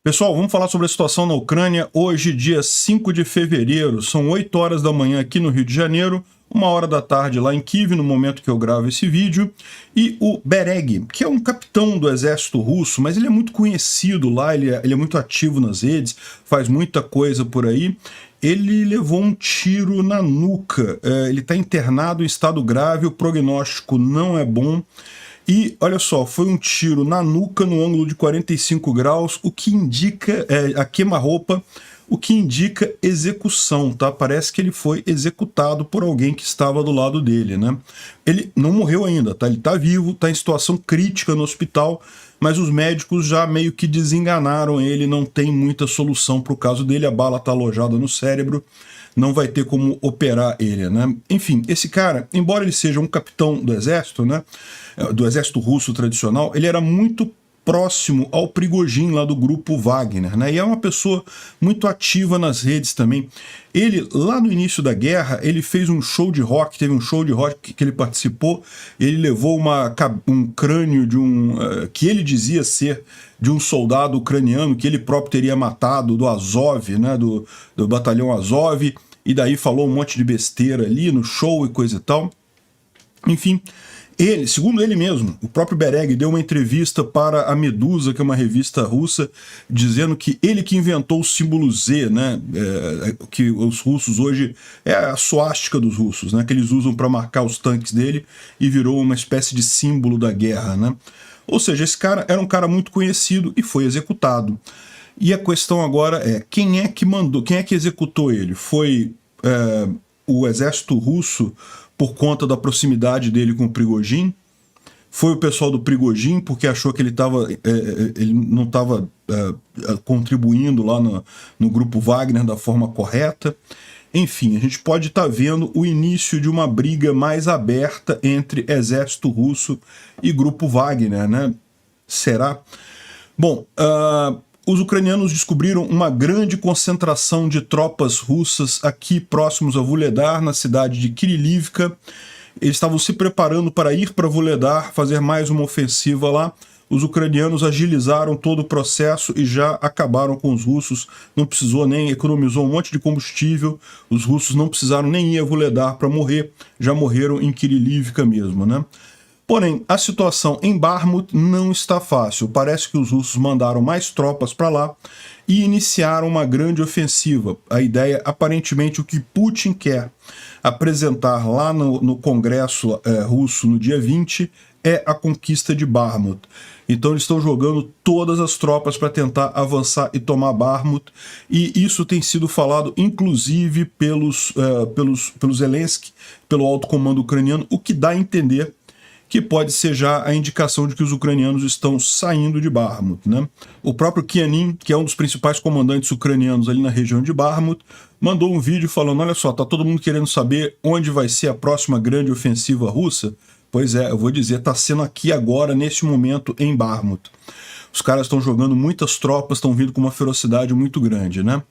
Pessoal, vamos falar sobre a situação na Ucrânia. Hoje, dia 5 de fevereiro, são 8 horas da manhã aqui no Rio de Janeiro, 1 hora da tarde lá em Kiev, no momento que eu gravo esse vídeo. E o Bereg, que é um capitão do exército russo, mas ele é muito conhecido lá, ele é muito ativo nas redes, faz muita coisa por aí. Ele levou um tiro na nuca, ele está internado em estado grave, o prognóstico não é bom. E, olha só, foi um tiro na nuca no ângulo de 45 graus, o que indica a queima-roupa, o que indica execução, tá? Parece que ele foi executado por alguém que estava do lado dele, né? Ele não morreu ainda, tá? Ele tá vivo, tá em situação crítica no hospital, mas os médicos já meio que desenganaram ele, não tem muita solução para o caso dele, a bala tá alojada no cérebro, não vai ter como operar ele, né? Enfim, esse cara, embora ele seja um capitão do exército, né, do exército russo tradicional, ele era muito próximo ao Prigozhin lá do grupo Wagner, né? E é uma pessoa muito ativa nas redes também. Ele, lá no início da guerra, ele fez um show de rock, teve um show de rock que ele participou, ele levou um crânio de que ele dizia ser de um soldado ucraniano que ele próprio teria matado, do Azov, né, do batalhão Azov, e daí falou um monte de besteira ali no show e coisa e tal. Enfim, ele, segundo ele mesmo, o próprio Bereg deu uma entrevista para a Medusa, que é uma revista russa, dizendo que ele que inventou o símbolo Z, né, que os russos hoje, é a suástica dos russos, né, que eles usam para marcar os tanques dele, e virou uma espécie de símbolo da guerra, né. Ou seja, esse cara era um cara muito conhecido e foi executado. E a questão agora é, quem é que mandou, quem é que executou ele? Foi o exército russo por conta da proximidade dele com o Prigozhin? Foi o pessoal do Prigozhin porque achou que ele não estava contribuindo lá no grupo Wagner da forma correta? Enfim, a gente pode estar vendo o início de uma briga mais aberta entre exército russo e grupo Wagner, né? Será? Bom, os ucranianos descobriram uma grande concentração de tropas russas aqui próximos a Vuhledar, na cidade de Kirilivka. Eles estavam se preparando para ir para Vuhledar, fazer mais uma ofensiva lá. Os ucranianos agilizaram todo o processo e já acabaram com os russos, não precisou nem, economizou um monte de combustível, os russos não precisaram nem ir a Vuhledar para morrer, já morreram em Kirilivka mesmo, né? Porém, a situação em Bakhmut não está fácil, parece que os russos mandaram mais tropas para lá e iniciaram uma grande ofensiva. A ideia, aparentemente, o que Putin quer apresentar lá no Congresso russo no dia 20 é a conquista de Bakhmut. Então eles estão jogando todas as tropas para tentar avançar e tomar Bakhmut, e isso tem sido falado inclusive pelo Zelensky, pelo alto comando ucraniano, o que dá a entender que pode ser já a indicação de que os ucranianos estão saindo de Bakhmut, né? O próprio Kianin, que é um dos principais comandantes ucranianos ali na região de Bakhmut, mandou um vídeo falando, olha só, tá todo mundo querendo saber onde vai ser a próxima grande ofensiva russa? Pois é, eu vou dizer, está sendo aqui agora, nesse momento, em Bakhmut. Os caras estão jogando muitas tropas, estão vindo com uma ferocidade muito grande, né?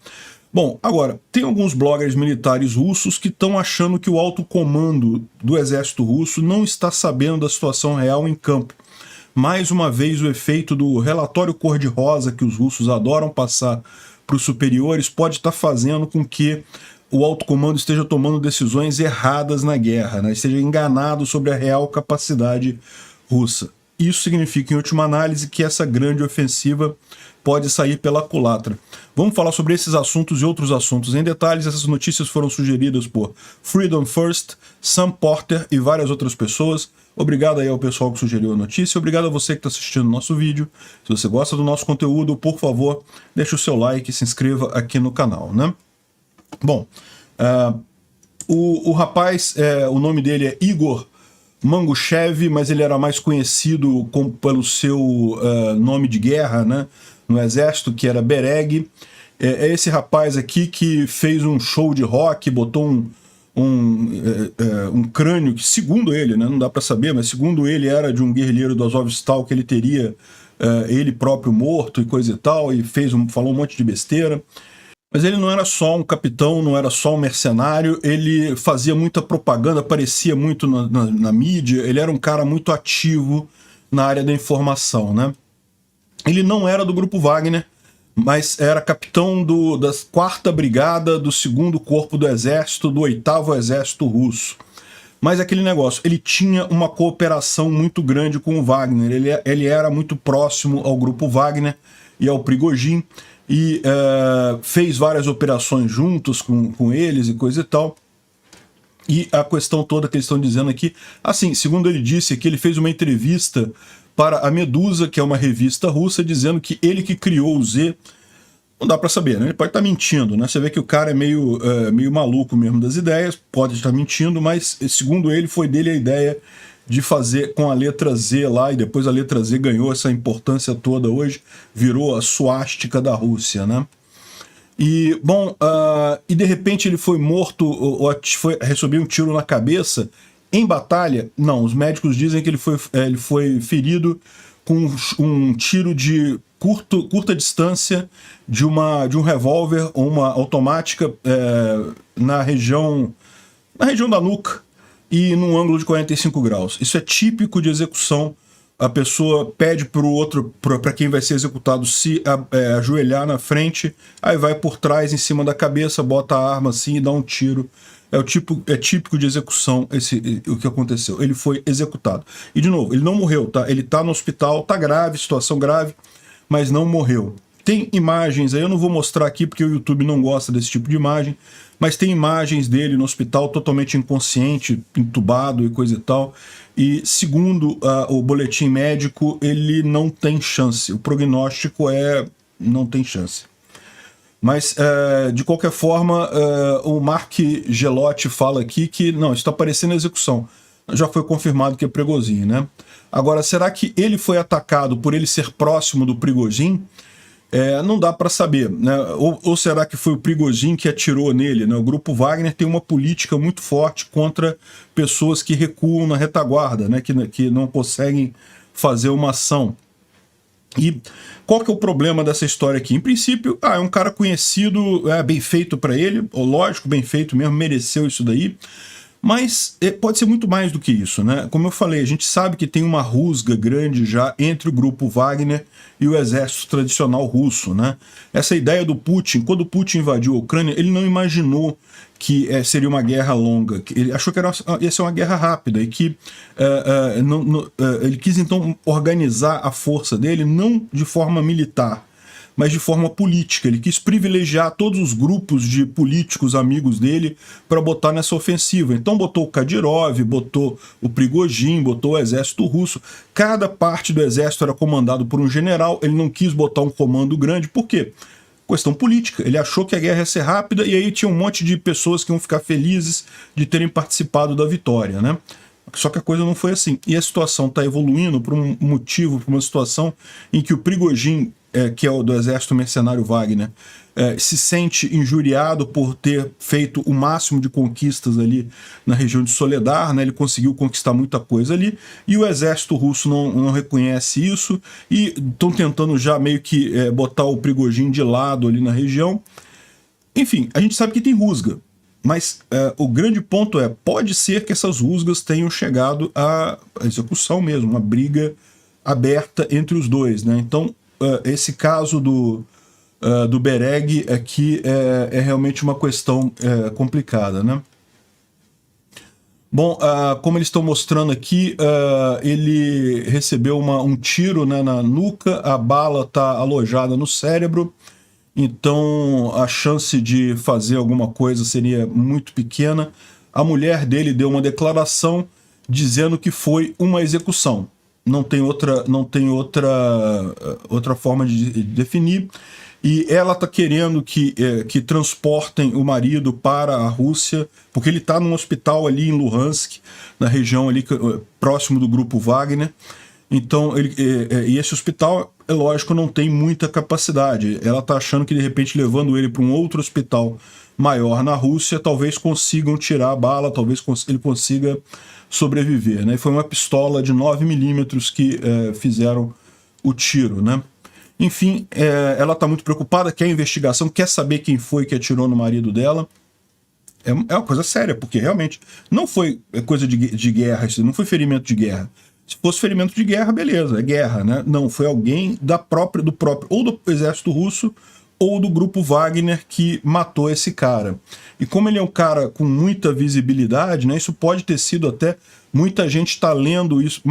Bom, agora, tem alguns bloggers militares russos que estão achando que o alto comando do exército russo não está sabendo da situação real em campo. Mais uma vez, o efeito do relatório cor-de-rosa que os russos adoram passar para os superiores pode estar fazendo com que o alto comando esteja tomando decisões erradas na guerra, né? Esteja enganado sobre a real capacidade russa. Isso significa, em última análise, que essa grande ofensiva pode sair pela culatra. Vamos falar sobre esses assuntos e outros assuntos em detalhes. Essas notícias foram sugeridas por Freedom First, Sam Porter e várias outras pessoas. Obrigado aí ao pessoal que sugeriu a notícia. Obrigado a você que está assistindo o nosso vídeo. Se você gosta do nosso conteúdo, por favor, deixe o seu like e se inscreva aqui no canal, né? Bom, o rapaz, o nome dele é Igor Mangushev, mas ele era mais conhecido pelo seu nome de guerra, né, no exército, que era Bereg. É esse rapaz aqui que fez um show de rock, botou um crânio que, segundo ele, né, não dá para saber, mas segundo ele era de um guerrilheiro do Azovstal que ele teria ele próprio morto e coisa e tal, e falou um monte de besteira. Mas ele não era só um capitão, não era só um mercenário, ele fazia muita propaganda, aparecia muito na mídia, ele era um cara muito ativo na área da informação, né? Ele não era do grupo Wagner, mas era capitão da 4ª Brigada do 2º Corpo do Exército, do 8º Exército Russo. Mas aquele negócio, ele tinha uma cooperação muito grande com o Wagner, ele era muito próximo ao grupo Wagner e ao Prigozhin, e fez várias operações juntos com eles e coisa e tal. E a questão toda que eles estão dizendo aqui, assim, segundo ele disse que ele fez uma entrevista para a Medusa, que é uma revista russa, dizendo que ele que criou o Z. Não dá para saber, né? Ele pode estar mentindo, né? Você vê que o cara é meio maluco mesmo das ideias, pode estar mentindo, mas segundo ele, foi dele a ideia de fazer com a letra Z lá, e depois a letra Z ganhou essa importância toda hoje, virou a suástica da Rússia, né? E, bom, e de repente ele foi morto, recebeu um tiro na cabeça em batalha? Não, os médicos dizem que ele foi ferido com um tiro de curta distância de um revólver ou uma automática na região da nuca e num ângulo de 45 graus. Isso é típico de execução. A pessoa pede para quem vai ser executado se ajoelhar na frente, aí vai por trás, em cima da cabeça, bota a arma assim e dá um tiro. É típico de execução o que aconteceu. Ele foi executado. E, de novo, ele não morreu, tá? Ele tá no hospital, tá grave, situação grave, mas não morreu. Tem imagens aí, eu não vou mostrar aqui porque o YouTube não gosta desse tipo de imagem, mas tem imagens dele no hospital totalmente inconsciente, entubado e coisa e tal. E segundo o boletim médico, ele não tem chance. O prognóstico não tem chance. Mas, de qualquer forma, o Mark Gelotti fala aqui que, não, isso está parecendo execução. Já foi confirmado que é Prigozhin, né? Agora, será que ele foi atacado por ele ser próximo do Prigozhin? Não dá para saber, né? Ou será que foi o Prigozhin que atirou nele, né? O grupo Wagner tem uma política muito forte contra pessoas que recuam na retaguarda, né? Que não conseguem fazer uma ação. E qual que é o problema dessa história aqui? Em princípio, é um cara conhecido, bem feito para ele, lógico, bem feito mesmo, mereceu isso daí, mas pode ser muito mais do que isso, né? Como eu falei, a gente sabe que tem uma rusga grande já entre o grupo Wagner e o exército tradicional russo, né? Essa ideia do Putin, quando o Putin invadiu a Ucrânia, ele não imaginou que seria uma guerra longa, ele achou que ia ser uma guerra rápida, e que ele quis então organizar a força dele não de forma militar, mas de forma política. Ele quis privilegiar todos os grupos de políticos amigos dele para botar nessa ofensiva. Então botou o Kadyrov, botou o Prigozhin, botou o exército russo. Cada parte do exército era comandado por um general, ele não quis botar um comando grande. Por quê? Questão política. Ele achou que a guerra ia ser rápida e aí tinha um monte de pessoas que iam ficar felizes de terem participado da vitória, né? Só que a coisa não foi assim. E a situação está evoluindo por um motivo, por uma situação em que o Prigozhin, que é o do exército mercenário Wagner, se sente injuriado por ter feito o máximo de conquistas ali na região de Soledar, né? Ele conseguiu conquistar muita coisa ali, e o exército russo não reconhece isso, e estão tentando já meio que botar o Prigozhin de lado ali na região. Enfim, a gente sabe que tem rusga, mas o grande ponto pode ser que essas rusgas tenham chegado à execução mesmo, uma briga aberta entre os dois, né? Então, esse caso do Bereg aqui é realmente uma questão complicada, né? Bom, como eles estão mostrando aqui, ele recebeu um tiro, né, na nuca, a bala está alojada no cérebro, então a chance de fazer alguma coisa seria muito pequena. A mulher dele deu uma declaração dizendo que foi uma execução. Não tem outra forma de definir. E ela está querendo que transportem o marido para a Rússia, porque ele está num hospital ali em Luhansk, na região ali próximo do grupo Wagner. Então, e esse hospital, é lógico, não tem muita capacidade. Ela está achando que, de repente, levando ele para um outro hospital maior na Rússia, talvez consigam tirar a bala, talvez ele consiga sobreviver, né? E foi uma pistola de 9mm que fizeram o tiro, né? Enfim, ela está muito preocupada, quer investigação, quer saber quem foi que atirou no marido dela. É uma coisa séria, porque realmente não foi coisa de guerra, não foi ferimento de guerra. Se fosse ferimento de guerra, beleza, é guerra, né? Não, foi alguém do próprio, ou do exército russo, ou do grupo Wagner que matou esse cara. E como ele é um cara com muita visibilidade, né, isso pode ter sido até... Muita gente está lendo isso...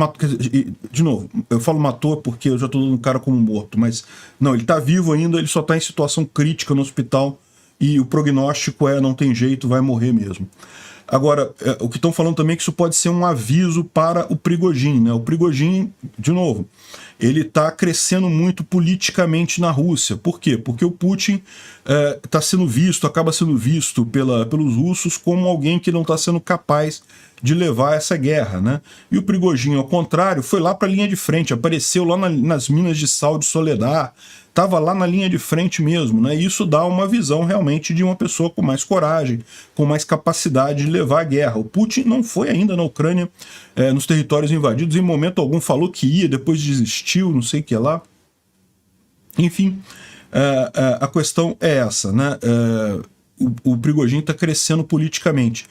De novo, eu falo matou porque eu já estou dando um cara como morto, mas não, ele está vivo ainda, ele só está em situação crítica no hospital e o prognóstico é não tem jeito, vai morrer mesmo. Agora, o que estão falando também é que isso pode ser um aviso para o Prigozhin, né? O Prigozhin, de novo, ele está crescendo muito politicamente na Rússia. Por quê? Porque o Putin está sendo visto, acaba sendo visto pelos russos como alguém que não está sendo capaz de levar essa guerra, né? E o Prigozhin, ao contrário, foi lá para a linha de frente, apareceu lá nas minas de sal de Soledar, estava lá na linha de frente mesmo, né? E isso dá uma visão realmente de uma pessoa com mais coragem, com mais capacidade de levar a guerra. O Putin não foi ainda na Ucrânia, nos territórios invadidos, em momento algum falou que ia, depois desistiu, não sei o que lá. Enfim, a questão é essa, né? O Prigozhin está crescendo politicamente.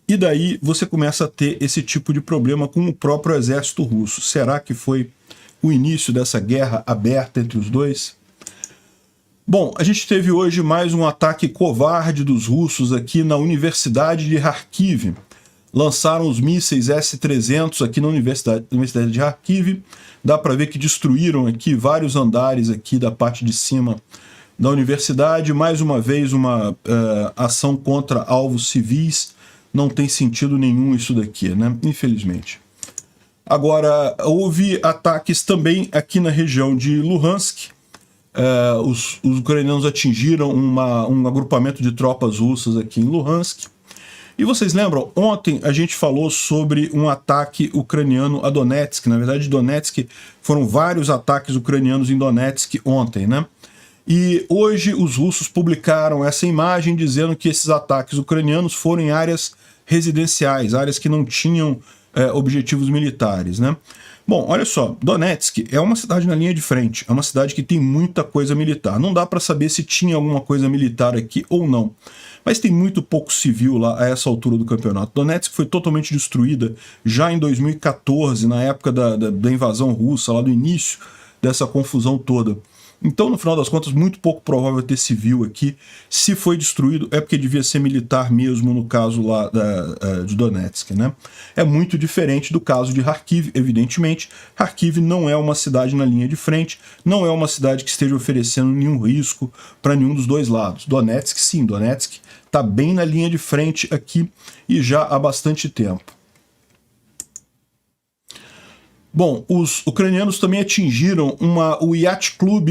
E daí você começa a ter esse tipo de problema com o próprio exército russo. Será que foi o início dessa guerra aberta entre os dois? Bom, a gente teve hoje mais um ataque covarde dos russos aqui na Universidade de Kharkiv. Lançaram os mísseis S-300 aqui na Universidade de Kharkiv. Dá para ver que destruíram aqui vários andares aqui da parte de cima da universidade. Mais uma vez uma ação contra alvos civis. Não tem sentido nenhum isso daqui, né? Infelizmente. Agora, houve ataques também aqui na região de Luhansk. Os ucranianos atingiram um agrupamento de tropas russas aqui em Luhansk. E vocês lembram, ontem a gente falou sobre um ataque ucraniano a Donetsk. Na verdade, Donetsk, foram vários ataques ucranianos em Donetsk ontem, né? E hoje os russos publicaram essa imagem dizendo que esses ataques ucranianos foram em áreas residenciais, áreas que não tinham objetivos militares, né? Bom, olha só, Donetsk é uma cidade na linha de frente, é uma cidade que tem muita coisa militar. Não dá para saber se tinha alguma coisa militar aqui ou não, mas tem muito pouco civil lá a essa altura do campeonato. Donetsk foi totalmente destruída já em 2014, na época da invasão russa, lá do início dessa confusão toda. Então, no final das contas, muito pouco provável ter civil aqui. Se foi destruído, é porque devia ser militar mesmo, no caso lá de Donetsk, né? É muito diferente do caso de Kharkiv, evidentemente. Kharkiv não é uma cidade na linha de frente, não é uma cidade que esteja oferecendo nenhum risco para nenhum dos dois lados. Donetsk, sim, Donetsk está bem na linha de frente aqui e já há bastante tempo. Bom, os ucranianos também atingiram o Yacht Club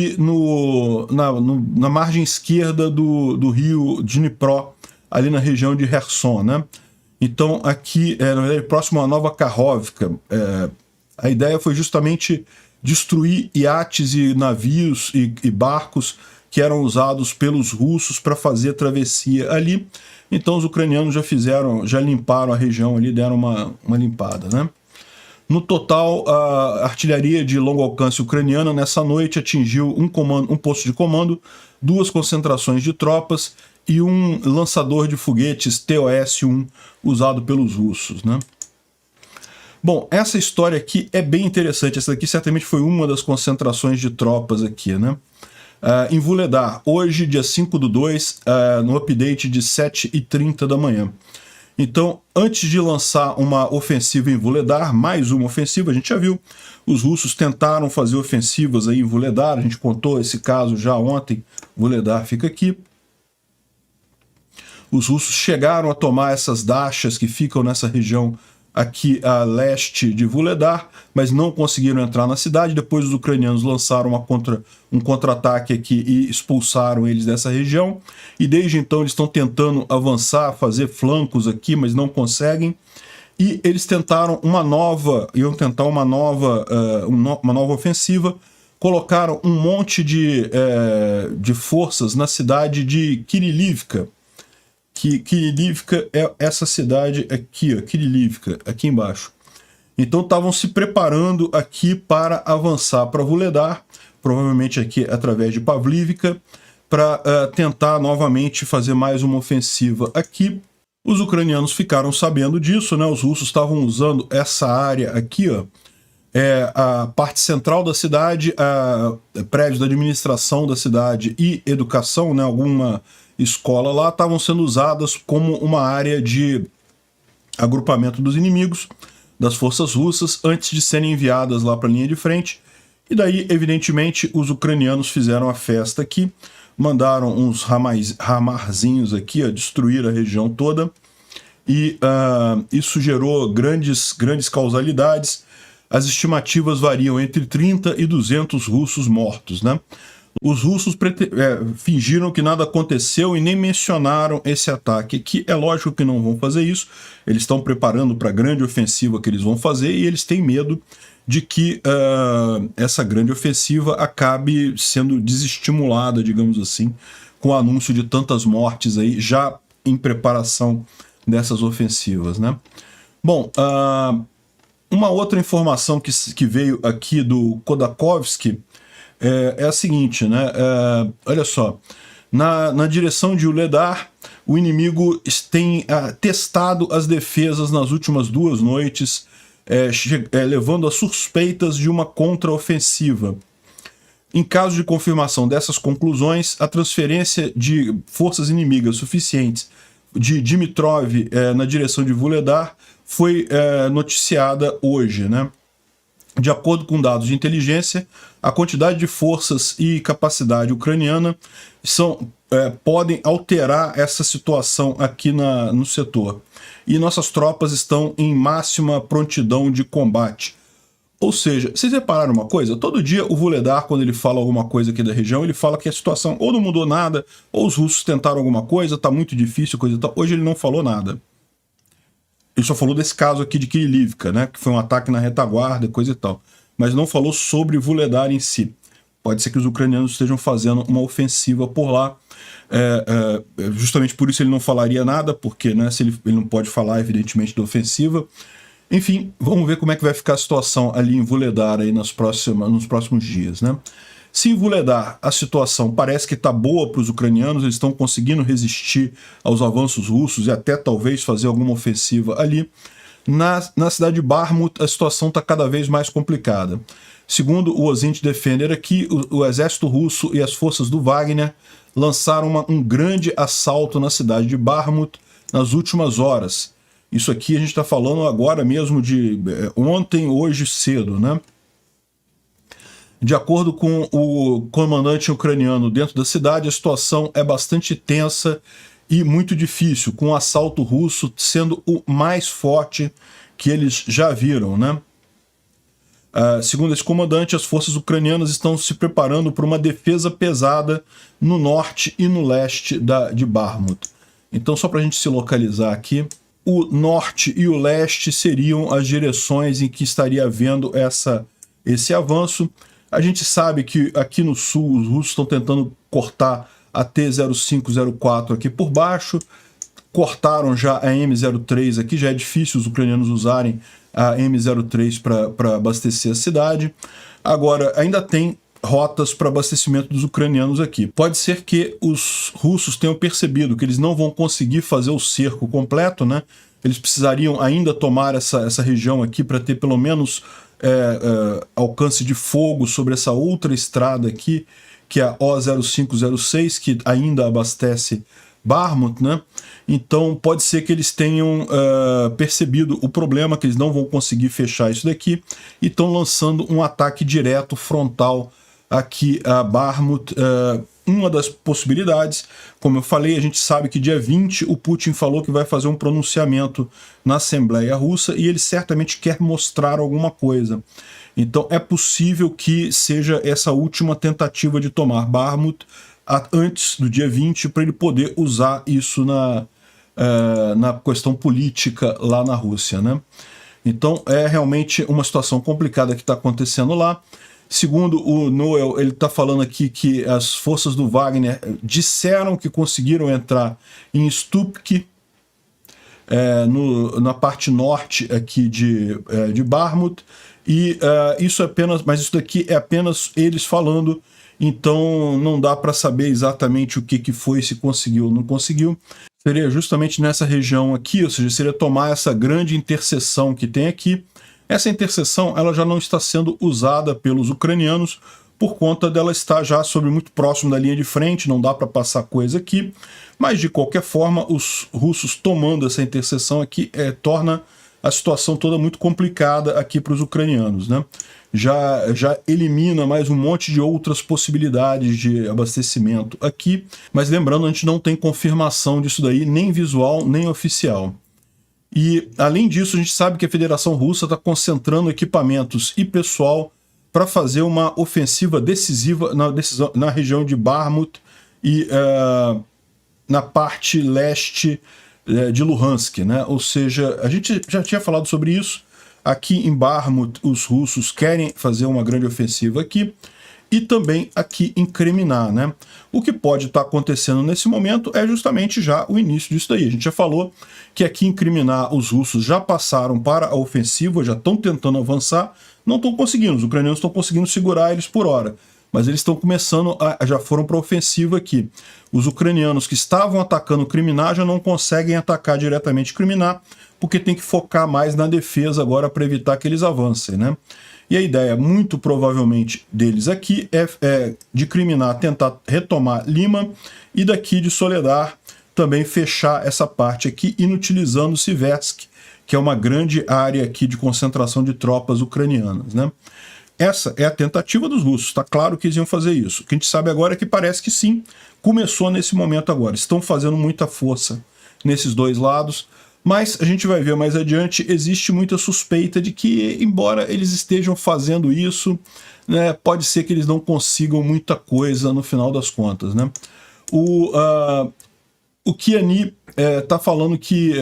na margem esquerda do rio Dnipro, ali na região de Kherson, né? Então, aqui, na verdade, próximo a Nova Kakhovka, a ideia foi justamente destruir iates e navios e barcos que eram usados pelos russos para fazer a travessia ali. Então, os ucranianos já limparam a região ali, deram uma limpada, né? No total, a artilharia de longo alcance ucraniana nessa noite atingiu um posto de comando, 2 concentrações de tropas e um lançador de foguetes TOS-1 usado pelos russos, né? Bom, essa história aqui é bem interessante. Essa daqui certamente foi uma das concentrações de tropas aqui, né? Em Vuhledar, hoje, dia 5/2, no update de 7h30 da manhã. Então, antes de lançar uma ofensiva em Vuhledar, mais uma ofensiva, a gente já viu, os russos tentaram fazer ofensivas aí em Vuhledar, a gente contou esse caso já ontem, Vuhledar fica aqui. Os russos chegaram a tomar essas dachas que ficam nessa região aqui a leste de Vuhledar, mas não conseguiram entrar na cidade. Depois os ucranianos lançaram um contra-ataque aqui e expulsaram eles dessa região. E desde então eles estão tentando avançar, fazer flancos aqui, mas não conseguem. E eles tentaram iam tentar uma nova ofensiva. Colocaram um monte de forças na cidade de Kirilivka. Kirilivka é essa cidade aqui, ó, Kirilivka, aqui embaixo. Então estavam se preparando aqui para avançar para Vuhledar, provavelmente aqui através de Pavlivka, para tentar novamente fazer mais uma ofensiva aqui. Os ucranianos ficaram sabendo disso, né? Os russos estavam usando essa área aqui, ó, a parte central da cidade, prédios da administração da cidade e educação, né, alguma escola lá, estavam sendo usadas como uma área de agrupamento dos inimigos, das forças russas, antes de serem enviadas lá para a linha de frente. E daí, evidentemente, os ucranianos fizeram a festa aqui, mandaram uns ramarzinhos aqui a destruir a região toda, e isso gerou grandes causalidades. As estimativas variam entre 30 e 200 russos mortos, né? Os russos fingiram que nada aconteceu e nem mencionaram esse ataque, que é lógico que não vão fazer isso. Eles estão preparando para a grande ofensiva que eles vão fazer e eles têm medo de que essa grande ofensiva acabe sendo desestimulada, digamos assim, com o anúncio de tantas mortes aí já em preparação dessas ofensivas, né? Bom, uma outra informação que veio aqui do Khodakovsky é a seguinte, né? Olha só, na direção de Wuhledar, o inimigo tem testado as defesas nas últimas 2 noites, levando a suspeitas de uma contraofensiva. Em caso de confirmação dessas conclusões, a transferência de forças inimigas suficientes de Dimitrov na direção de Wuhledar foi noticiada hoje, né? De acordo com dados de inteligência, a quantidade de forças e capacidade ucraniana podem alterar essa situação aqui no setor. E nossas tropas estão em máxima prontidão de combate. Ou seja, vocês repararam uma coisa? Todo dia o Wuhledar, quando ele fala alguma coisa aqui da região, ele fala que a situação ou não mudou nada, ou os russos tentaram alguma coisa, tá muito difícil, coisa e tal. Hoje ele não falou nada. Ele só falou desse caso aqui de Kirilivka, né, que foi um ataque na retaguarda, coisa e tal. Mas não falou sobre Wuhledar em si. Pode ser que os ucranianos estejam fazendo uma ofensiva por lá. Justamente por isso ele não falaria nada, porque, né, se ele não pode falar, evidentemente, da ofensiva. Enfim, vamos ver como é que vai ficar a situação ali em Wuhledar aí nos próximos dias, né? Se em Wuhledar a situação parece que está boa para os ucranianos, eles estão conseguindo resistir aos avanços russos e até talvez fazer alguma ofensiva ali, na cidade de Bakhmut a situação está cada vez mais complicada. Segundo o Ozint Defender aqui, o exército russo e as forças do Wagner lançaram um grande assalto na cidade de Bakhmut nas últimas horas. Isso aqui a gente está falando agora mesmo de ontem, hoje cedo, né? De acordo com o comandante ucraniano dentro da cidade, a situação é bastante tensa e muito difícil, com o assalto russo sendo o mais forte que eles já viram, né? Segundo esse comandante, as forças ucranianas estão se preparando para uma defesa pesada no norte e no leste de Bakhmut. Então, só para a gente se localizar aqui, o norte e o leste seriam as direções em que estaria havendo esse avanço. A gente sabe que aqui no sul os russos estão tentando cortar a T-0504 aqui por baixo, cortaram já a M03 aqui, já é difícil os ucranianos usarem a M03 para abastecer a cidade. Agora, ainda tem rotas para abastecimento dos ucranianos aqui. Pode ser que os russos tenham percebido que eles não vão conseguir fazer o cerco completo, né? Eles precisariam ainda tomar essa região aqui para ter pelo menos alcance de fogo sobre essa outra estrada aqui, que é a O0506, que ainda abastece Bakhmut, né? Então pode ser que eles tenham percebido o problema, que eles não vão conseguir fechar isso daqui, e estão lançando um ataque direto, frontal, aqui a Bakhmut. Uma das possibilidades, como eu falei, a gente sabe que dia 20 o Putin falou que vai fazer um pronunciamento na Assembleia Russa e ele certamente quer mostrar alguma coisa. Então é possível que seja essa última tentativa de tomar Bakhmut antes do dia 20 para ele poder usar isso na questão política lá na Rússia, né? Então é realmente uma situação complicada que está acontecendo lá. Segundo o Noel, ele está falando aqui que as forças do Wagner disseram que conseguiram entrar em Stupki, na parte norte aqui de Bakhmut, e mas isso daqui é apenas eles falando, então não dá para saber exatamente o que foi, se conseguiu ou não conseguiu. Seria justamente nessa região aqui, ou seja, seria tomar essa grande interseção que tem aqui, Essa interseção ela já não está sendo usada pelos ucranianos por conta dela estar já sobre muito próximo da linha de frente, não dá para passar coisa aqui, mas de qualquer forma os russos tomando essa interseção aqui torna a situação toda muito complicada aqui para os ucranianos, né? Já elimina mais um monte de outras possibilidades de abastecimento aqui, mas lembrando, a gente não tem confirmação disso daí, nem visual, nem oficial. E, além disso, a gente sabe que a Federação Russa está concentrando equipamentos e pessoal para fazer uma ofensiva decisiva na região de Bakhmut e na parte leste de Luhansk, né? Ou seja, a gente já tinha falado sobre isso. Aqui em Bakhmut, os russos querem fazer uma grande ofensiva aqui, e também aqui em Kremina, né? O que pode estar acontecendo nesse momento é justamente já o início disso daí. A gente já falou que aqui em Kremina os russos já passaram para a ofensiva, já estão tentando avançar, não estão conseguindo, os ucranianos estão conseguindo segurar eles por hora, mas eles estão começando, já foram para a ofensiva aqui. Os ucranianos que estavam atacando Kremina já não conseguem atacar diretamente Kremina, porque tem que focar mais na defesa agora para evitar que eles avancem, né? E a ideia, muito provavelmente, deles aqui é de Kremina tentar retomar Lima e daqui de Soledar também fechar essa parte aqui, inutilizando Siversk, que é uma grande área aqui de concentração de tropas ucranianas, né? Essa é a tentativa dos russos, tá claro que eles iam fazer isso. O que a gente sabe agora é que parece que sim, começou nesse momento agora. Estão fazendo muita força nesses dois lados, mas a gente vai ver mais adiante, existe muita suspeita de que, embora eles estejam fazendo isso, né, pode ser que eles não consigam muita coisa no final das contas, né? O Kiani está falando que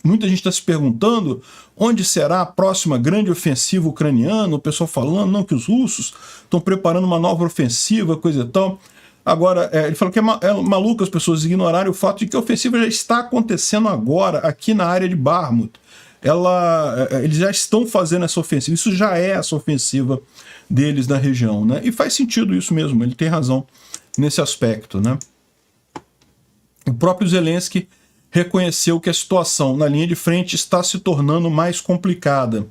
muita gente está se perguntando onde será a próxima grande ofensiva ucraniana, o pessoal falando não, que os russos estão preparando uma nova ofensiva, coisa e tal. Agora, ele falou que é maluco as pessoas ignorarem o fato de que a ofensiva já está acontecendo agora, aqui na área de Bakhmut. Eles já estão fazendo essa ofensiva, isso já é essa ofensiva deles na região, né? E faz sentido isso mesmo, ele tem razão nesse aspecto, né? O próprio Zelensky reconheceu que a situação na linha de frente está se tornando mais complicada.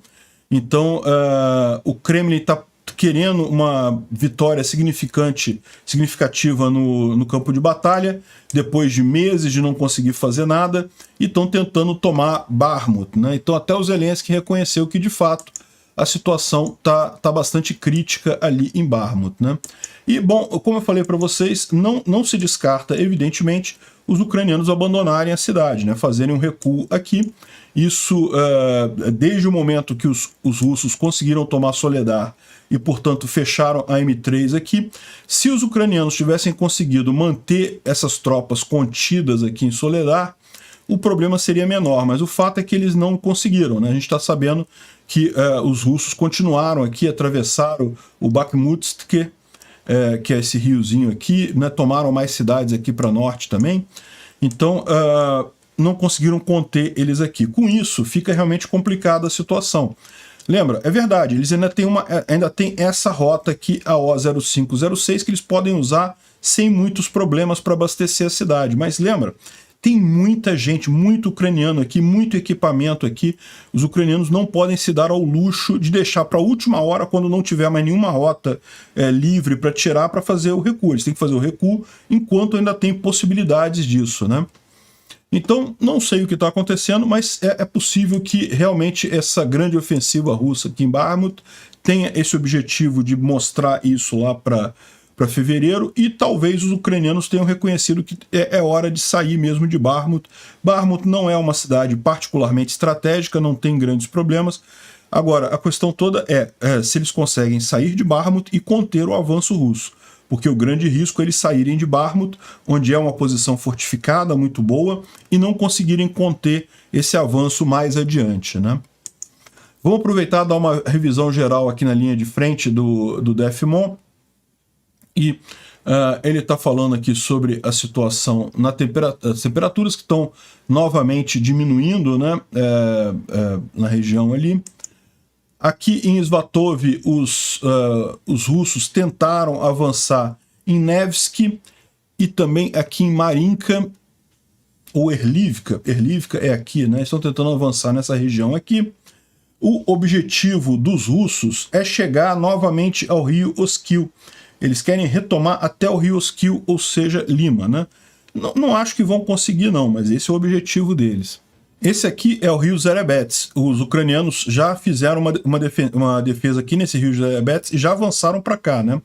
Então, o Kremlin está querendo uma vitória significativa no campo de batalha, depois de meses de não conseguir fazer nada, e estão tentando tomar Bakhmut, né? Então até o Zelensky reconheceu que, de fato, a situação tá bastante crítica ali em Bakhmut, né? E, bom, como eu falei para vocês, não se descarta, evidentemente, os ucranianos abandonarem a cidade, né? Fazerem um recuo aqui. Isso, desde o momento que os russos conseguiram tomar Soledar e, portanto, fecharam a M3 aqui, se os ucranianos tivessem conseguido manter essas tropas contidas aqui em Soledar, o problema seria menor, mas o fato é que eles não conseguiram, né? A gente está sabendo que os russos continuaram aqui, atravessaram o Bakhmutsk, que é esse riozinho aqui, né? Tomaram mais cidades aqui para norte também, então não conseguiram conter eles aqui. Com isso, fica realmente complicada a situação. Lembra, é verdade, eles ainda têm essa rota aqui, a O0506, que eles podem usar sem muitos problemas para abastecer a cidade, mas lembra, tem muita gente, muito ucraniano aqui, muito equipamento aqui. Os ucranianos não podem se dar ao luxo de deixar para a última hora, quando não tiver mais nenhuma rota livre para tirar, para fazer o recuo. Eles têm que fazer o recuo enquanto ainda tem possibilidades disso, né? Então, não sei o que está acontecendo, mas é possível que realmente essa grande ofensiva russa aqui em Bakhmut tenha esse objetivo de mostrar isso lá para fevereiro, e talvez os ucranianos tenham reconhecido que é hora de sair mesmo de Bakhmut. Bakhmut não é uma cidade particularmente estratégica, não tem grandes problemas. Agora, a questão toda é se eles conseguem sair de Bakhmut e conter o avanço russo, porque o grande risco é eles saírem de Bakhmut, onde é uma posição fortificada, muito boa, e não conseguirem conter esse avanço mais adiante, né? Vamos aproveitar e dar uma revisão geral aqui na linha de frente do DEFMON. E ele está falando aqui sobre a situação as temperaturas que estão novamente diminuindo, né, na região ali. Aqui em Svatov, os russos tentaram avançar em Nevsky e também aqui em Marinka, ou Erlivka é aqui, né? Estão tentando avançar nessa região aqui. O objetivo dos russos é chegar novamente ao rio Oskil. Eles querem retomar até o rio Oskil, ou seja, Lima, né? Não acho que vão conseguir não, mas esse é o objetivo deles. Esse aqui é o rio Zerebets. Os ucranianos já fizeram uma defesa aqui nesse rio Zerebets e já avançaram para cá, né?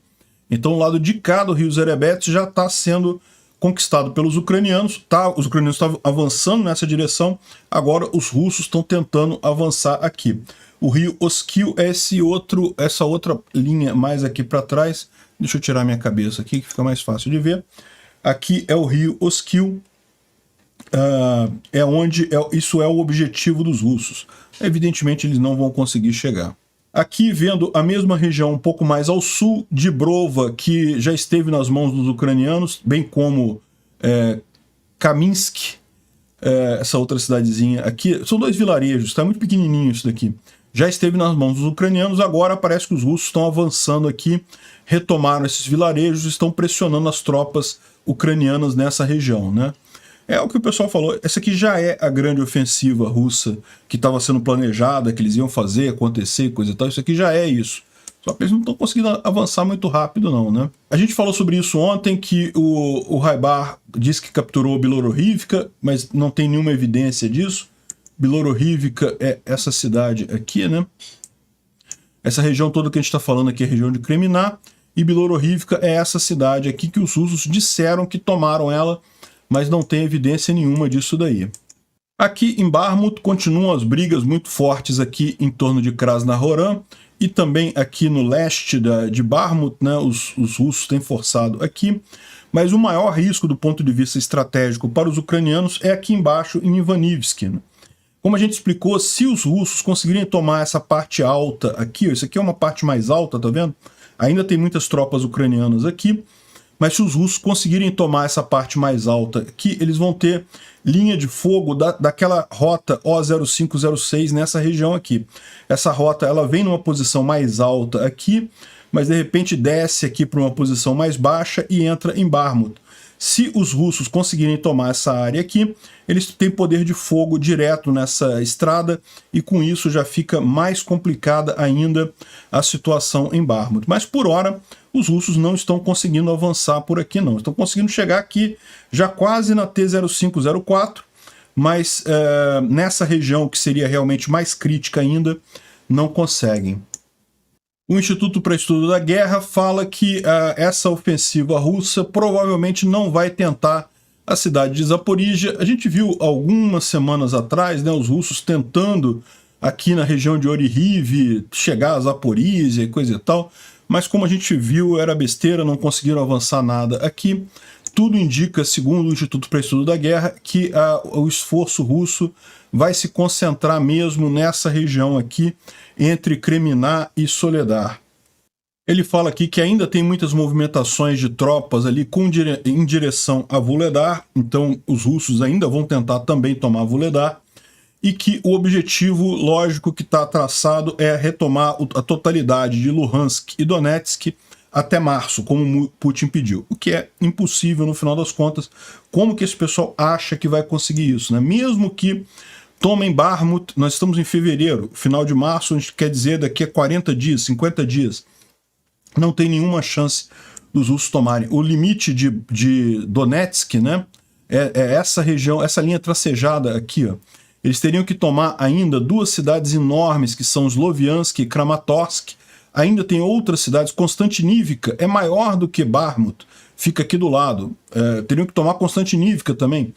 Então o lado de cá do rio Zerebets já está sendo conquistado pelos ucranianos, tá? Os ucranianos estavam avançando nessa direção, agora os russos estão tentando avançar aqui. O rio Oskil é essa outra linha mais aqui para trás. Deixa eu tirar minha cabeça aqui, que fica mais fácil de ver. Aqui é o rio Oskil, isso é o objetivo dos russos. Evidentemente eles não vão conseguir chegar. Aqui vendo a mesma região um pouco mais ao sul, Dibrova, que já esteve nas mãos dos ucranianos, bem como Kaminsky, essa outra cidadezinha aqui. São dois vilarejos, está muito pequenininho isso daqui. Já esteve nas mãos dos ucranianos, agora parece que os russos estão avançando aqui, retomaram esses vilarejos, estão pressionando as tropas ucranianas nessa região, né? É o que o pessoal falou, essa aqui já é a grande ofensiva russa que estava sendo planejada, que eles iam fazer, acontecer, coisa e tal, isso aqui já é isso. Só que eles não estão conseguindo avançar muito rápido não, né? A gente falou sobre isso ontem, que o Raibar disse que capturou Bilorivka, mas não tem nenhuma evidência disso. Bilorivka é essa cidade aqui, né? Essa região toda que a gente está falando aqui é a região de Kreminá, e Bilorivka é essa cidade aqui que os russos disseram que tomaram ela, mas não tem evidência nenhuma disso daí. Aqui em Bakhmut continuam as brigas muito fortes aqui em torno de Krasnohoran e também aqui no leste de Bakhmut, né, os russos têm forçado aqui, mas o maior risco do ponto de vista estratégico para os ucranianos é aqui embaixo em Ivanivsky. Como a gente explicou, se os russos conseguirem tomar essa parte alta aqui, isso aqui é uma parte mais alta, tá vendo? Ainda tem muitas tropas ucranianas aqui, mas se os russos conseguirem tomar essa parte mais alta aqui, eles vão ter linha de fogo daquela rota O0506 nessa região aqui. Essa rota ela vem numa posição mais alta aqui, mas de repente desce aqui para uma posição mais baixa e entra em Bakhmut. Se os russos conseguirem tomar essa área aqui, eles têm poder de fogo direto nessa estrada e com isso já fica mais complicada ainda a situação em Bakhmut. Mas por hora, os russos não estão conseguindo avançar por aqui não. Estão conseguindo chegar aqui já quase na T0504, mas nessa região que seria realmente mais crítica ainda, não conseguem. O Instituto para Estudo da Guerra fala que essa ofensiva russa provavelmente não vai tentar a cidade de Zaporizhia. A gente viu algumas semanas atrás, né, os russos tentando aqui na região de Oryhiv chegar a Zaporizhia e coisa e tal, mas como a gente viu era besteira, não conseguiram avançar nada aqui. Tudo indica, segundo o Instituto para Estudo da Guerra, que o esforço russo vai se concentrar mesmo nessa região aqui, entre Kreminá e Soledar. Ele fala aqui que ainda tem muitas movimentações de tropas ali em direção a Vuhledar, então os russos ainda vão tentar também tomar Vuhledar, e que o objetivo lógico que está traçado é retomar a totalidade de Luhansk e Donetsk até março, como Putin pediu, o que é impossível no final das contas. Como que esse pessoal acha que vai conseguir isso, né? Mesmo que tomem Bakhmut, nós estamos em fevereiro, final de março, a gente quer dizer daqui a 40 dias, 50 dias, não tem nenhuma chance dos russos tomarem. O limite de Donetsk, né, é essa região, essa linha tracejada aqui, ó. Eles teriam que tomar ainda duas cidades enormes, que são Sloviansk e Kramatorsk. Ainda tem outras cidades, Konstantinivka é maior do que Bakhmut, fica aqui do lado. Teriam que tomar Konstantinivka também.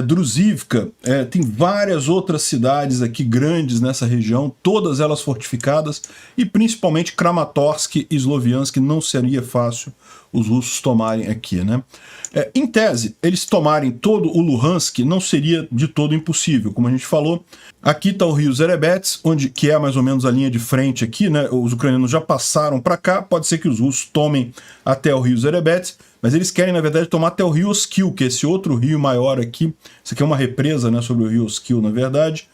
Druzivka, tem várias outras cidades aqui grandes nessa região, todas elas fortificadas, e principalmente Kramatorsk e Sloviansk não seria fácil os russos tomarem aqui, né? Em tese, eles tomarem todo o Luhansk não seria de todo impossível, como a gente falou. Aqui está o rio Zerebets, que é mais ou menos a linha de frente aqui, né? Os ucranianos já passaram para cá, pode ser que os russos tomem até o rio Zerebets, mas eles querem, na verdade, tomar até o rio Oskil, que é esse outro rio maior aqui. Isso aqui é uma represa, né, sobre o rio Oskil, na verdade.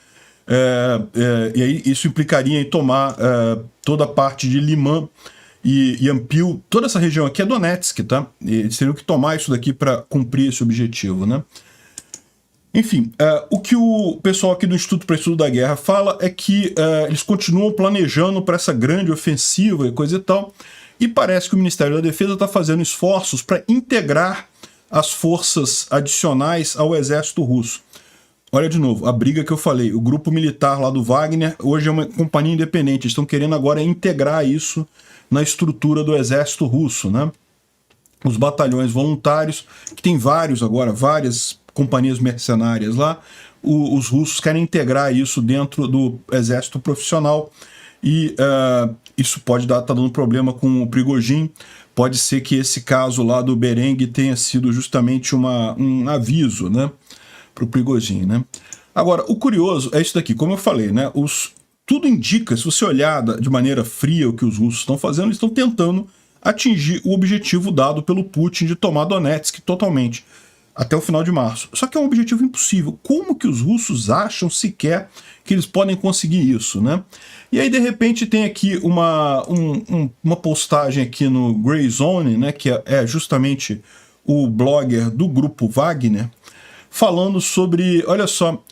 E aí isso implicaria em tomar toda a parte de Liman e Yampil. Toda essa região aqui é Donetsk, tá? E eles teriam que tomar isso daqui para cumprir esse objetivo, né? Enfim, o que o pessoal aqui do Instituto para Estudo da Guerra fala é que eles continuam planejando para essa grande ofensiva e coisa e tal, e parece que o Ministério da Defesa está fazendo esforços para integrar as forças adicionais ao exército russo. Olha de novo, a briga que eu falei, o grupo militar lá do Wagner hoje é uma companhia independente, eles estão querendo agora integrar isso na estrutura do exército russo, né? Os batalhões voluntários, que tem vários agora, várias companhias mercenárias lá, os russos querem integrar isso dentro do exército profissional e isso pode estar dando problema com o Prigozhin. Pode ser que esse caso lá do Berengue tenha sido justamente um aviso, né, para o Prigozhin, né? Agora, o curioso é isso daqui, como eu falei, né? Tudo indica, se você olhar de maneira fria o que os russos estão fazendo, eles estão tentando atingir o objetivo dado pelo Putin de tomar Donetsk totalmente, até o final de março. Só que é um objetivo impossível. Como que os russos acham sequer que eles podem conseguir isso, né? E aí, de repente, tem aqui uma postagem aqui no Grey Zone, né, que é justamente o blogger do grupo Wagner, falando sobre, olha só,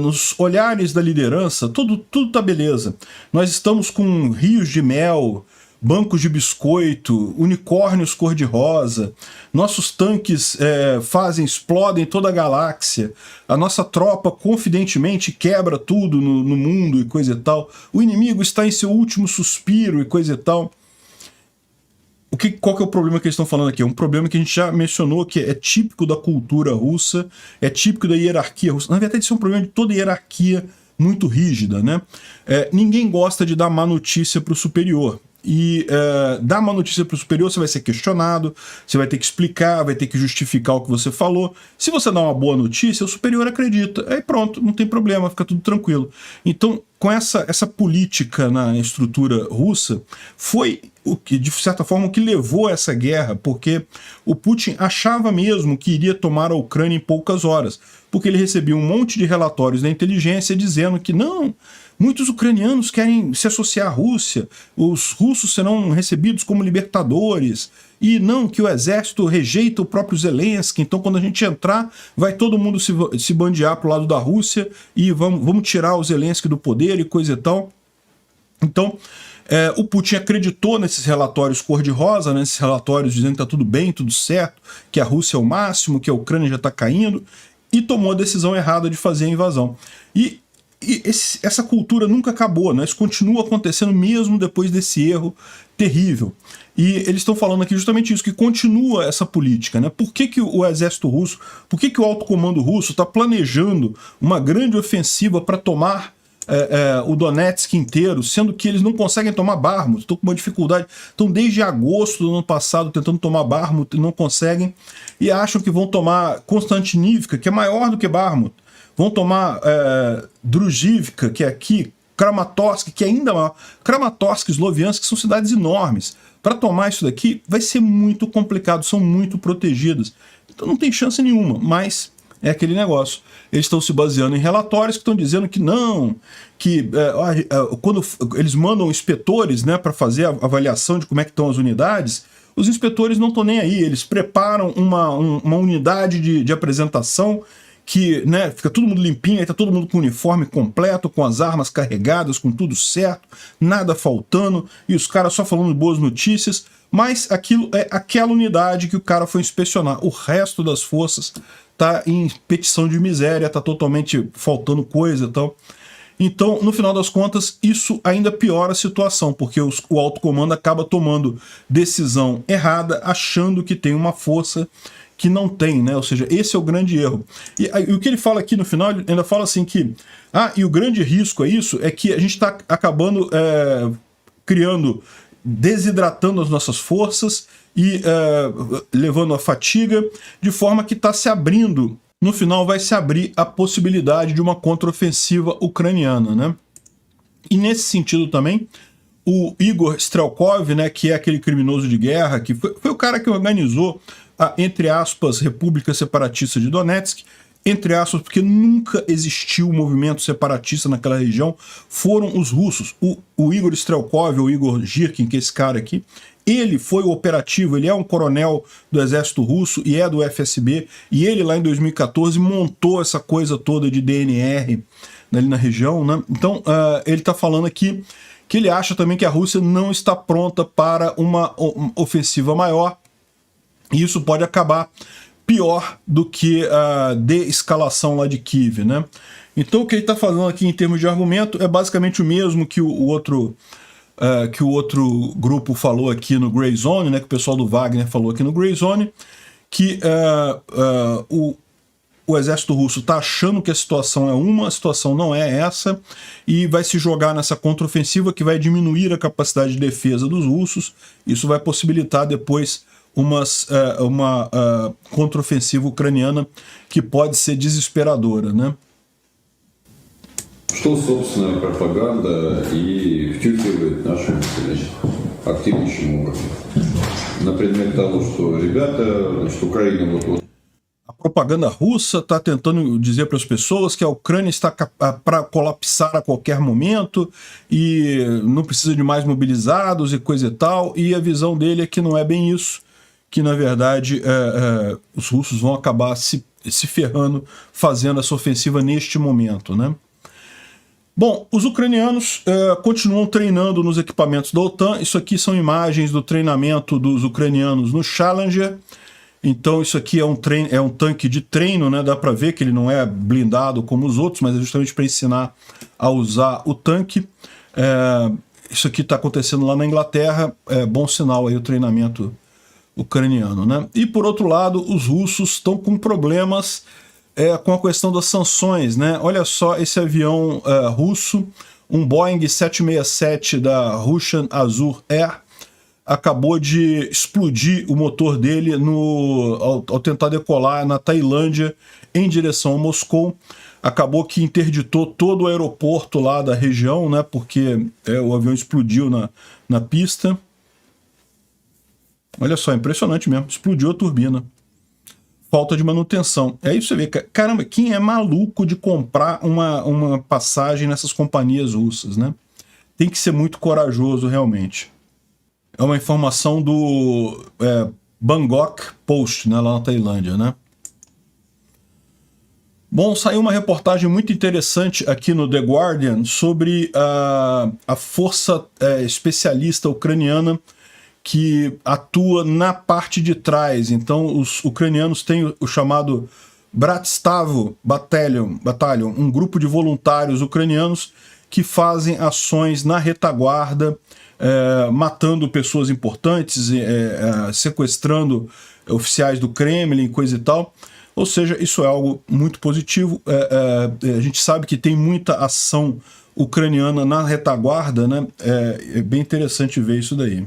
nos olhares da liderança, tudo tá beleza. Nós estamos com rios de mel, bancos de biscoito, unicórnios cor-de-rosa, nossos tanques explodem toda a galáxia, a nossa tropa confidentemente quebra tudo no mundo e coisa e tal, o inimigo está em seu último suspiro e coisa e tal. Qual que é o problema que eles estão falando aqui? É um problema que a gente já mencionou, que é típico da cultura russa, é típico da hierarquia russa. Na verdade, isso é um problema de toda hierarquia muito rígida, né? Ninguém gosta de dar má notícia para o superior. E dar uma notícia para o superior, você vai ser questionado, você vai ter que explicar, vai ter que justificar o que você falou. Se você dá uma boa notícia, o superior acredita. Aí pronto, não tem problema, fica tudo tranquilo. Então, com essa política na estrutura russa, foi o que, de certa forma, o que levou a essa guerra, porque o Putin achava mesmo que iria tomar a Ucrânia em poucas horas, porque ele recebia um monte de relatórios da inteligência dizendo que não, muitos ucranianos querem se associar à Rússia, os russos serão recebidos como libertadores, e não, que o exército rejeita o próprio Zelensky, então quando a gente entrar, vai todo mundo se bandear para o lado da Rússia e vamos tirar o Zelensky do poder e coisa e tal. Então, o Putin acreditou nesses relatórios cor-de-rosa, né, nesses relatórios dizendo que está tudo bem, tudo certo, que a Rússia é o máximo, que a Ucrânia já está caindo, e tomou a decisão errada de fazer a invasão. E essa cultura nunca acabou, né? Isso continua acontecendo mesmo depois desse erro terrível. E eles estão falando aqui justamente isso, que continua essa política, né? Por que o exército russo, por que o alto comando russo está planejando uma grande ofensiva para tomar o Donetsk inteiro, sendo que eles não conseguem tomar Bakhmut, estão com uma dificuldade. Estão desde agosto do ano passado tentando tomar Bakhmut e não conseguem, e acham que vão tomar Konstantinivka, que é maior do que Bakhmut, vão tomar Druzhivka, que é aqui, Kramatorsk, que é ainda maior, Kramatorsk, Sloviansk, que são cidades enormes. Para tomar isso daqui vai ser muito complicado, são muito protegidas. Então não tem chance nenhuma, mas é aquele negócio. Eles estão se baseando em relatórios que estão dizendo que não, que quando eles mandam inspetores, né, para fazer a avaliação de como é que estão as unidades, os inspetores não estão nem aí, eles preparam uma unidade de apresentação que, né, fica todo mundo limpinho, aí tá todo mundo com o uniforme completo, com as armas carregadas, com tudo certo, nada faltando, e os caras só falando boas notícias, mas aquilo é aquela unidade que o cara foi inspecionar. O resto das forças tá em petição de miséria, tá totalmente faltando coisa e tal. Então, no final das contas, isso ainda piora a situação, porque o alto comando acaba tomando decisão errada, achando que tem uma força que não tem, né? Ou seja, esse é o grande erro. E o que ele fala aqui no final, ele ainda fala assim que e o grande risco é que a gente está acabando desidratando as nossas forças e levando a fatiga, de forma que está se abrindo, no final vai se abrir a possibilidade de uma contraofensiva ucraniana, né? E nesse sentido também, o Igor Strelkov, né, que é aquele criminoso de guerra, que foi o cara que organizou a, entre aspas, República Separatista de Donetsk, entre aspas, porque nunca existiu um movimento separatista naquela região, foram os russos. O Igor Strelkov, ou Igor Girkin, que é esse cara aqui, Ele foi o operativo, ele é um coronel do exército russo e é do FSB, e ele lá em 2014 montou essa coisa toda de DNR ali na região, né? Então ele está falando aqui que ele acha também que a Rússia não está pronta para uma ofensiva maior, e isso pode acabar pior do que a de-escalação lá de Kiev, né? Então o que ele está falando aqui em termos de argumento é basicamente o mesmo que o outro grupo falou aqui no Grey Zone, né, que o pessoal do Wagner falou aqui no Grey Zone, que o exército russo está achando que a situação é uma, a situação não é essa, e vai se jogar nessa contraofensiva que vai diminuir a capacidade de defesa dos russos. Isso vai possibilitar depois uma contraofensiva ucraniana que pode ser desesperadora, né? Что, собственно, пропаганда и втюхивает наше население активнейшим образом. На предмет того, что ребята, значит, Украина вот... A propaganda russa está tentando dizer para as pessoas que a Ucrânia está para colapsar a qualquer momento e não precisa de mais mobilizados e coisa e tal, e a visão dele é que não é bem isso, que na verdade os russos vão acabar se ferrando fazendo essa ofensiva neste momento, né? Bom, os ucranianos continuam treinando nos equipamentos da OTAN. Isso aqui são imagens do treinamento dos ucranianos no Challenger. Então isso aqui é um tanque de treino, né? Dá para ver que ele não é blindado como os outros, mas é justamente para ensinar a usar o tanque. Isso aqui está acontecendo lá na Inglaterra, bom sinal aí o treinamento ucraniano, né? E por outro lado, os russos estão com problemas com a questão das sanções, né? Olha só esse avião russo, um Boeing 767 da Russian Azur Air, acabou de explodir o motor dele ao tentar decolar na Tailândia em direção a Moscou. Acabou que interditou todo o aeroporto lá da região, né? Porque o avião explodiu na pista. Olha só, impressionante mesmo, explodiu a turbina. Falta de manutenção. Aí você vê, caramba, quem é maluco de comprar uma passagem nessas companhias russas, né? Tem que ser muito corajoso, realmente. É uma informação do Bangkok Post, né, lá na Tailândia, né? Bom, saiu uma reportagem muito interessante aqui no The Guardian sobre a força especialista ucraniana que atua na parte de trás. Então, os ucranianos têm o chamado Bratstavo Battalion, um grupo de voluntários ucranianos que fazem ações na retaguarda, matando pessoas importantes, sequestrando oficiais do Kremlin, coisa e tal. Ou seja, isso é algo muito positivo. A gente sabe que tem muita ação ucraniana na retaguarda, né? É bem interessante ver isso daí.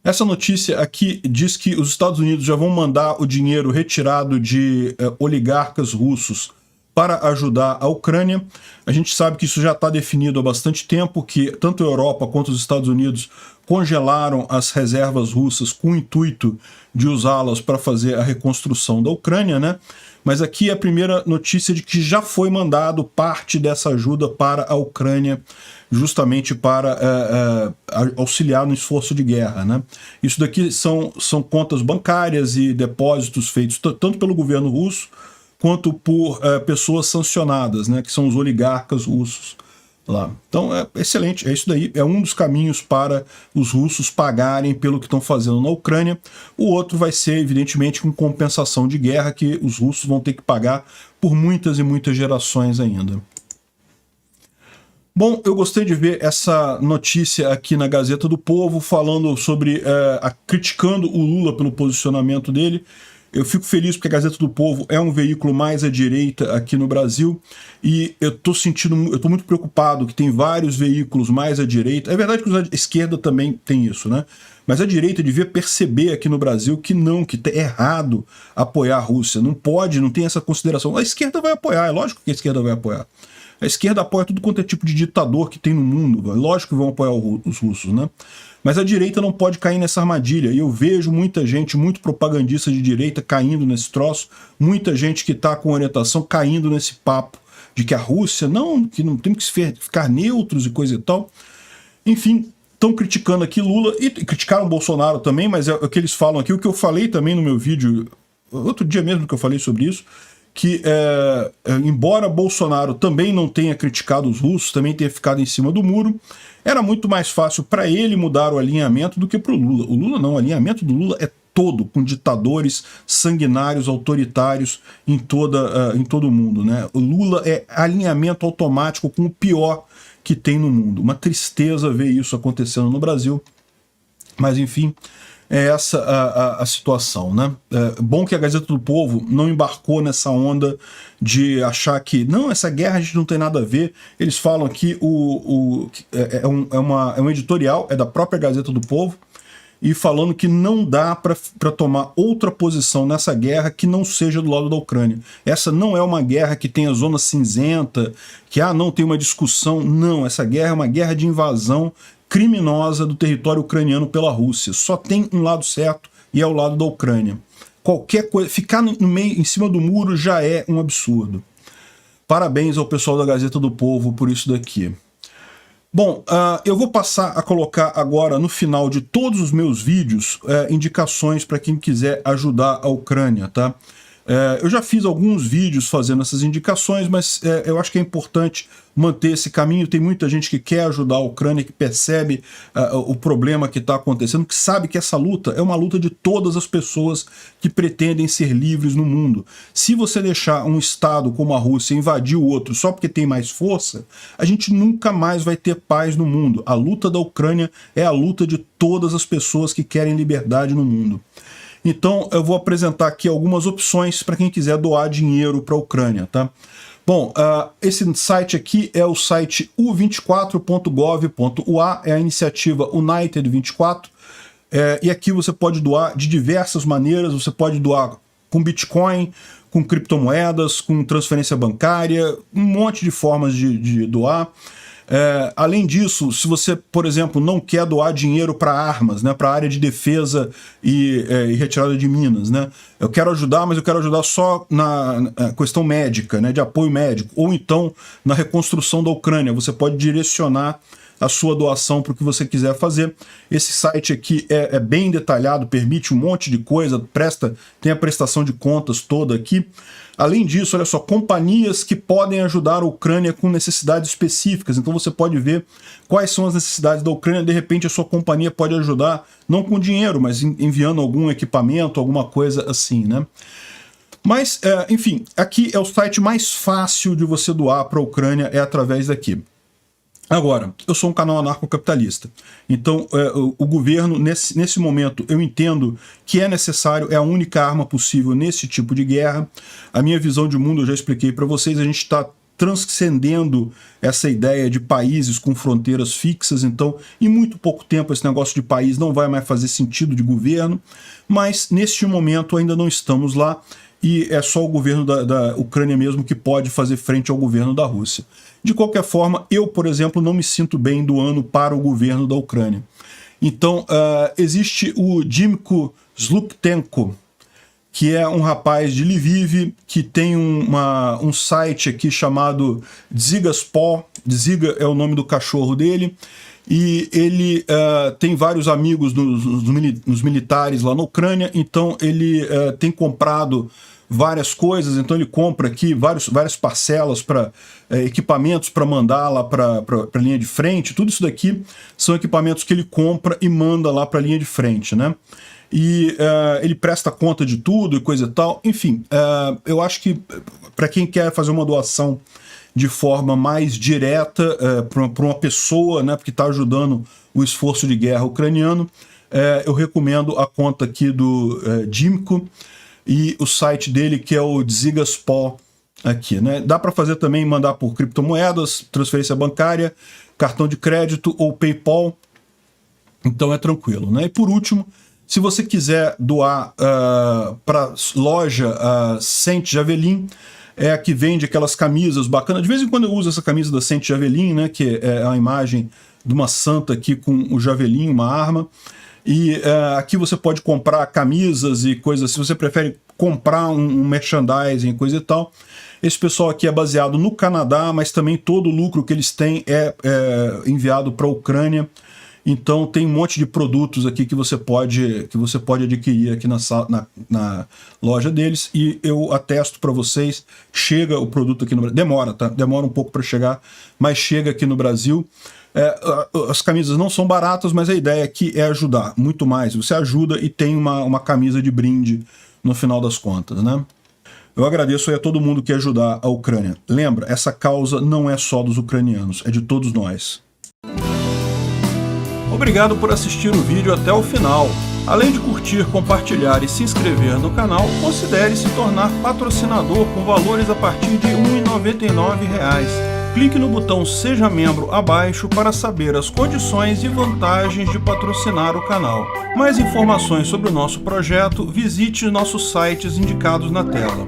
Essa notícia aqui diz que os Estados Unidos já vão mandar o dinheiro retirado de oligarcas russos para ajudar a Ucrânia. A gente sabe que isso já está definido há bastante tempo, que tanto a Europa quanto os Estados Unidos congelaram as reservas russas com o intuito de usá-las para fazer a reconstrução da Ucrânia, né? Mas aqui é a primeira notícia de que já foi mandado parte dessa ajuda para a Ucrânia, justamente para auxiliar no esforço de guerra, né? Isso daqui são contas bancárias e depósitos feitos tanto pelo governo russo quanto por pessoas sancionadas, né? Que são os oligarcas russos lá. Então é excelente, é isso daí, é um dos caminhos para os russos pagarem pelo que estão fazendo na Ucrânia. O outro vai ser, evidentemente, com compensação de guerra que os russos vão ter que pagar por muitas e muitas gerações ainda. Bom, eu gostei de ver essa notícia aqui na Gazeta do Povo, falando sobre, criticando o Lula pelo posicionamento dele. Eu fico feliz porque a Gazeta do Povo é um veículo mais à direita aqui no Brasil e eu tô muito preocupado que tem vários veículos mais à direita. É verdade que a esquerda também tem isso, né? Mas a direita devia perceber aqui no Brasil que é errado apoiar a Rússia. Não pode, não tem essa consideração. A esquerda vai apoiar, é lógico que a esquerda vai apoiar. A esquerda apoia tudo quanto é tipo de ditador que tem no mundo. É lógico que vão apoiar os russos, né? Mas a direita não pode cair nessa armadilha. E eu vejo muita gente, muito propagandista de direita caindo nesse troço, muita gente que está com orientação caindo nesse papo de que a Rússia, que não temos que ficar neutros e coisa e tal. Enfim, estão criticando aqui Lula, e criticaram Bolsonaro também, mas é o que eles falam aqui, o que eu falei também no meu vídeo, outro dia mesmo que eu falei sobre isso, que embora Bolsonaro também não tenha criticado os russos, também tenha ficado em cima do muro, era muito mais fácil para ele mudar o alinhamento do que para o Lula. O Lula não, o alinhamento do Lula é todo, com ditadores sanguinários, autoritários em todo o mundo, né? O Lula é alinhamento automático com o pior que tem no mundo. Uma tristeza ver isso acontecendo no Brasil, mas enfim, é essa a situação, né? É bom que a Gazeta do Povo não embarcou nessa onda de achar que não, essa guerra a gente não tem nada a ver. Eles falam que é um editorial, é da própria Gazeta do Povo, e falando que não dá para tomar outra posição nessa guerra que não seja do lado da Ucrânia. Essa não é uma guerra que tenha zona cinzenta, que não tem uma discussão. Não, essa guerra é uma guerra de invasão criminosa do território ucraniano pela Rússia. Só tem um lado certo e é o lado da Ucrânia. Qualquer coisa, ficar no meio, em cima do muro já é um absurdo. Parabéns ao pessoal da Gazeta do Povo por isso daqui. Bom, eu vou passar a colocar agora no final de todos os meus vídeos indicações para quem quiser ajudar a Ucrânia, tá? Eu já fiz alguns vídeos fazendo essas indicações, mas eu acho que é importante manter esse caminho. Tem muita gente que quer ajudar a Ucrânia, que percebe o problema que está acontecendo, que sabe que essa luta é uma luta de todas as pessoas que pretendem ser livres no mundo. Se você deixar um Estado como a Rússia invadir o outro só porque tem mais força, a gente nunca mais vai ter paz no mundo. A luta da Ucrânia é a luta de todas as pessoas que querem liberdade no mundo. Então eu vou apresentar aqui algumas opções para quem quiser doar dinheiro para a Ucrânia, tá? Bom, esse site aqui é o site u24.gov.ua, é a iniciativa United 24, e aqui você pode doar de diversas maneiras. Você pode doar com Bitcoin, com criptomoedas, com transferência bancária, um monte de formas de doar. Além disso, se você, por exemplo, não quer doar dinheiro para armas, né, para a área de defesa e retirada de minas, né, eu quero ajudar, mas eu quero ajudar só na questão médica, né, de apoio médico, ou então na reconstrução da Ucrânia, você pode direcionar a sua doação para o que você quiser fazer. Esse site aqui é bem detalhado, permite um monte de coisa, tem a prestação de contas toda aqui. Além disso, olha só, companhias que podem ajudar a Ucrânia com necessidades específicas. Então você pode ver quais são as necessidades da Ucrânia. De repente a sua companhia pode ajudar, não com dinheiro, mas enviando algum equipamento, alguma coisa assim, né? Mas, enfim, aqui é o site mais fácil de você doar para a Ucrânia, é através daqui. Agora, eu sou um canal anarcocapitalista, então o governo, nesse momento, eu entendo que é necessário, é a única arma possível nesse tipo de guerra. A minha visão de mundo eu já expliquei para vocês, a gente está transcendendo essa ideia de países com fronteiras fixas, então em muito pouco tempo esse negócio de país não vai mais fazer sentido de governo, mas neste momento ainda não estamos lá, e é só o governo da Ucrânia mesmo que pode fazer frente ao governo da Rússia. De qualquer forma, eu, por exemplo, não me sinto bem doando para o governo da Ucrânia. Então, existe o Dmytro Sluktenko, que é um rapaz de Lviv, que tem um site aqui chamado Dzigaspor. Dziga é o nome do cachorro dele, e ele tem vários amigos nos militares lá na Ucrânia, então ele tem comprado várias coisas, então ele compra aqui várias parcelas para equipamentos para mandar lá para a linha de frente. Tudo isso daqui são equipamentos que ele compra e manda lá para a linha de frente, né? E ele presta conta de tudo e coisa e tal. Enfim, eu acho que para quem quer fazer uma doação de forma mais direta para uma pessoa, né, que está ajudando o esforço de guerra ucraniano, eu recomendo a conta aqui do Dmytro e o site dele, que é o Dzigaspor aqui, né? Dá para fazer também, mandar por criptomoedas, transferência bancária, cartão de crédito ou PayPal, então é tranquilo, né? E por último, se você quiser doar para a loja Saint Javelin, é a que vende aquelas camisas bacanas. De vez em quando eu uso essa camisa da Saint Javelin, né, que é a imagem de uma santa aqui com o javelin, uma arma. E aqui você pode comprar camisas e coisas, se você prefere comprar um merchandising e coisa e tal. Esse pessoal aqui é baseado no Canadá, mas também todo o lucro que eles têm é enviado para a Ucrânia. Então tem um monte de produtos aqui que você pode adquirir aqui na loja deles, e eu atesto para vocês, chega o produto aqui no Brasil, demora, tá? Demora um pouco para chegar, mas chega aqui no Brasil. As camisas não são baratas, mas a ideia aqui é ajudar, muito mais. Você ajuda e tem uma camisa de brinde no final das contas, né? Eu agradeço aí a todo mundo que ajudar a Ucrânia. Lembra, essa causa não é só dos ucranianos, é de todos nós. Obrigado por assistir o vídeo até o final. Além de curtir, compartilhar e se inscrever no canal, considere se tornar patrocinador com valores a partir de R$ 1,99. Clique no botão Seja Membro abaixo para saber as condições e vantagens de patrocinar o canal. Mais informações sobre o nosso projeto, visite nossos sites indicados na tela.